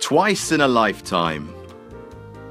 Twice in a lifetime.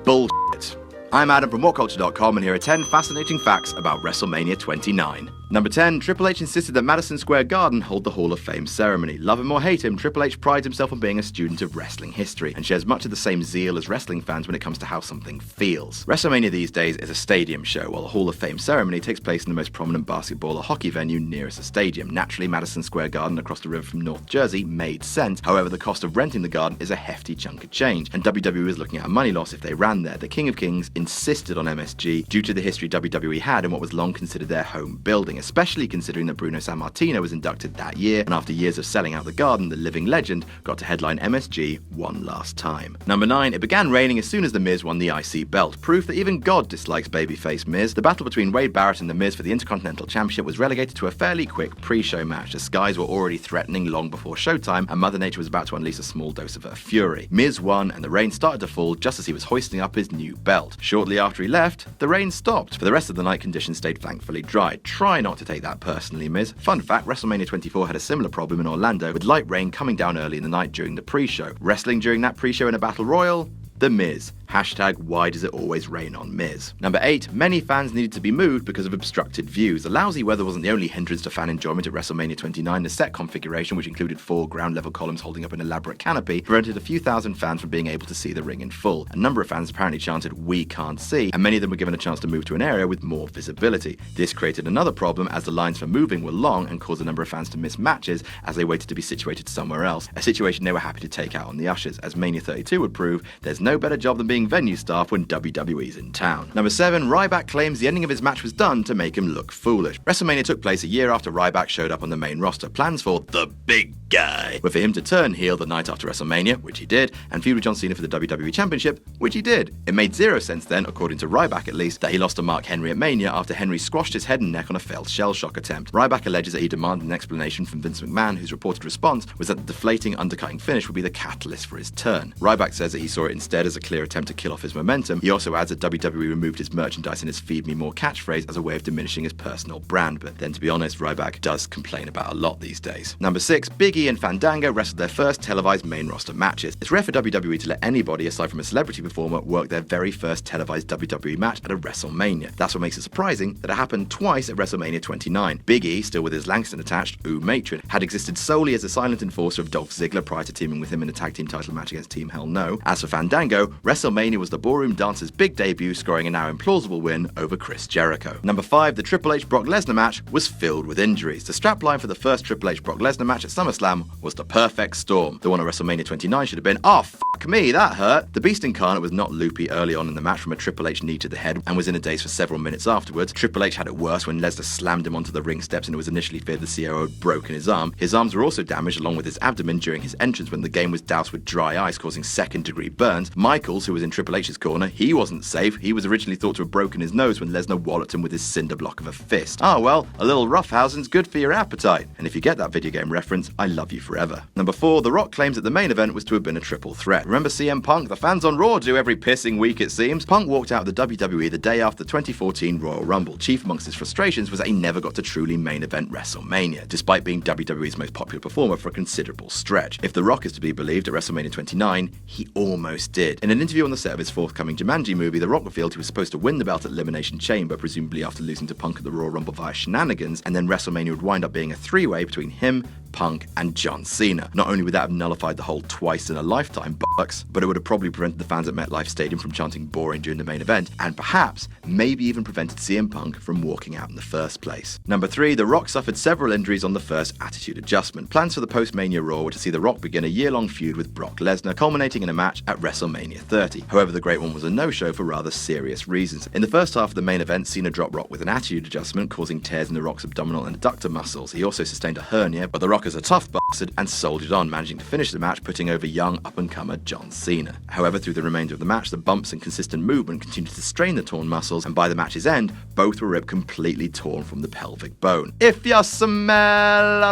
Bullshit. I'm Adam from WhatCulture.com, and here are 10 fascinating facts about WrestleMania 29. Number 10. Triple H insisted that Madison Square Garden hold the Hall of Fame ceremony. Love him or hate him, Triple H prides himself on being a student of wrestling history, and shares much of the same zeal as wrestling fans when it comes to how something feels. WrestleMania these days is a stadium show, while the Hall of Fame ceremony takes place in the most prominent basketball or hockey venue nearest a stadium. Naturally, Madison Square Garden across the river from North Jersey made sense. However, the cost of renting the garden is a hefty chunk of change, and WWE is looking at a money loss if they ran there. The King of Kings insisted on MSG due to the history WWE had in what was long considered their home building, especially considering that Bruno Sammartino was inducted that year, and after years of selling out the garden, the living legend got to headline MSG one last time. Number 9. It began raining as soon as The Miz won the IC belt, proof that even God dislikes babyface Miz. The battle between Wade Barrett and The Miz for the Intercontinental Championship was relegated to a fairly quick pre-show match. The skies were already threatening long before showtime, and Mother Nature was about to unleash a small dose of her fury. Miz won, and the rain started to fall just as he was hoisting up his new belt. Shortly after he left, the rain stopped. For the rest of the night, conditions stayed thankfully dry. Try not to take that personally, Miz. Fun fact, WrestleMania 24 had a similar problem in Orlando, with light rain coming down early in the night during the pre-show. Wrestling during that pre-show in a battle royal? The Miz. Hashtag why does it always rain on Miz? Number 8. Many fans needed to be moved because of obstructed views. The lousy weather wasn't the only hindrance to fan enjoyment at WrestleMania 29. The set configuration, which included 4 ground-level columns holding up an elaborate canopy, prevented a few thousand fans from being able to see the ring in full. A number of fans apparently chanted, "We can't see," and many of them were given a chance to move to an area with more visibility. This created another problem as the lines for moving were long and caused a number of fans to miss matches as they waited to be situated somewhere else, a situation they were happy to take out on the ushers. As Mania 32 would prove, there's no better job than being venue staff when WWE's in town. Number 7. Ryback claims the ending of his match was done to make him look foolish. WrestleMania took place a year after Ryback showed up on the main roster. Plans for the big guy were for him to turn heel the night after WrestleMania, which he did, and feud with John Cena for the WWE Championship, which he did. It made zero sense then, according to Ryback at least, that he lost to Mark Henry at Mania after Henry squashed his head and neck on a failed shell shock attempt. Ryback alleges that he demanded an explanation from Vince McMahon, whose reported response was that the deflating, undercutting finish would be the catalyst for his turn. Ryback says that he saw it instead as a clear attempt to kill off his momentum. He also adds that WWE removed his merchandise and his "Feed Me More" catchphrase as a way of diminishing his personal brand, but then to be honest, Ryback does complain about a lot these days. Number 6. Big E and Fandango wrestled their first televised main roster matches. It's rare for WWE to let anybody, aside from a celebrity performer, work their very first televised WWE match at a WrestleMania. That's what makes it surprising that it happened twice at WrestleMania 29. Big E, still with his Langston attached, Matron, had existed solely as a silent enforcer of Dolph Ziggler prior to teaming with him in a tag team title match against Team Hell No. As for Fandango, WrestleMania was the ballroom dancer's big debut, scoring a now implausible win over Chris Jericho. Number 5. The Triple H Brock Lesnar match was filled with injuries. The strapline for the first Triple H Brock Lesnar match at SummerSlam was the perfect storm. The one at WrestleMania 29 should have been, "Oh, fuck me, that hurt." The Beast incarnate was not loopy early on in the match from a Triple H knee to the head and was in a daze for several minutes afterwards. Triple H had it worse when Lesnar slammed him onto the ring steps, and it was initially feared the COO had broken his arm. His arms were also damaged along with his abdomen during his entrance when the game was doused with dry ice, causing second-degree burns. Michaels, who was in Triple H's corner, he wasn't safe. He was originally thought to have broken his nose when Lesnar walloped him with his cinder block of a fist. Ah well, a little roughhousing's good for your appetite. And if you get that video game reference, I love you forever. Number 4. The Rock claims that the main event was to have been a triple threat. Remember CM Punk? The fans on Raw do every pissing week it seems. Punk walked out of the WWE the day after the 2014 Royal Rumble. Chief amongst his frustrations was that he never got to truly main event WrestleMania, despite being WWE's most popular performer for a considerable stretch. If The Rock is to be believed, at WrestleMania 29, he almost did. In an interview on the set of his forthcoming Jumanji movie, The Rock revealed he was supposed to win the belt at Elimination Chamber, presumably after losing to Punk at the Royal Rumble via shenanigans, and then WrestleMania would wind up being a three-way between him, Punk, and John Cena. Not only would that have nullified the whole twice-in-a-lifetime bollocks, but it would have probably prevented the fans at MetLife Stadium from chanting boring during the main event, and perhaps, maybe even prevented CM Punk from walking out in the first place. Number 3. The Rock suffered several injuries on the first Attitude Adjustment. Plans for the post-Mania Raw were to see The Rock begin a year-long feud with Brock Lesnar, culminating in a match at WrestleMania 30. However, the Great One was a no-show for rather serious reasons. In the first half of the main event, Cena dropped Rock with an Attitude Adjustment, causing tears in The Rock's abdominal and adductor muscles. He also sustained a hernia, but The Rock is a tough bastard and soldiered on, managing to finish the match, putting over young up-and-comer John Cena. However, through the remainder of the match, the bumps and consistent movement continued to strain the torn muscles, and by the match's end, both were ripped completely torn from the pelvic bone. If you smell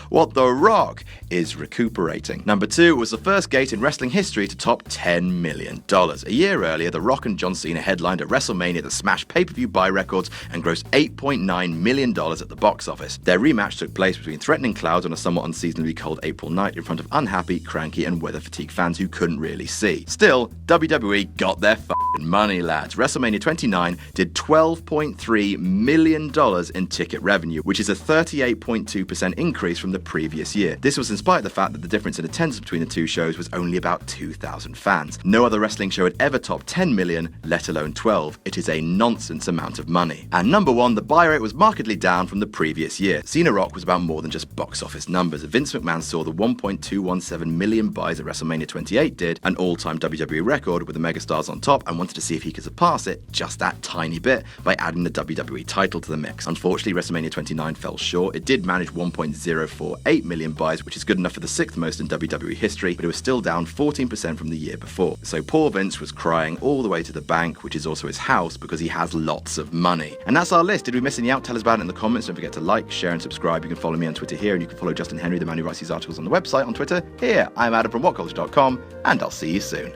what The Rock is recuperating. Number 2 was the first gate in wrestling history to top $10 million. A year earlier, The Rock and John Cena headlined at WrestleMania that smashed pay-per-view buy records and grossed $8.9 million at the box office. Their rematch took place between threatening clouds on a somewhat unseasonably cold April night in front of unhappy, cranky, and weather-fatigued fans who couldn't really see. Still, WWE got their f***ing money, lads. WrestleMania 29 did $12.3 million in ticket revenue, which is a 38.2% increase from the previous year. This was in spite of the fact that the difference in attendance between the two shows was only about 2,000 fans. No other wrestling show had ever topped 10 million, let alone 12. It is a nonsense amount of money. And number one, the buy rate was markedly down from the previous year. Cena Rock was about more than just box office numbers. Vince McMahon saw the 1.217 million buys that WrestleMania 28 did, an all-time WWE record with the megastars on top, and wanted to see if he could surpass it just that tiny bit by adding the WWE title to the mix. Unfortunately, WrestleMania 29 fell short. It did manage 1.048 million buys, which is good enough for the 6th most in WWE history, but it was still down 14% from the year before. So poor Vince was crying all the way to the bank, which is also his house, because he has lots of money. And that's our list. Did we miss any out? Tell us about it in the comments. Don't forget to like, share, and subscribe. You can follow me on Twitter here, and you can follow Justin Henry, the man who writes these articles on the website, on Twitter. Here, I'm Adam from WhatCulture.com, and I'll see you soon.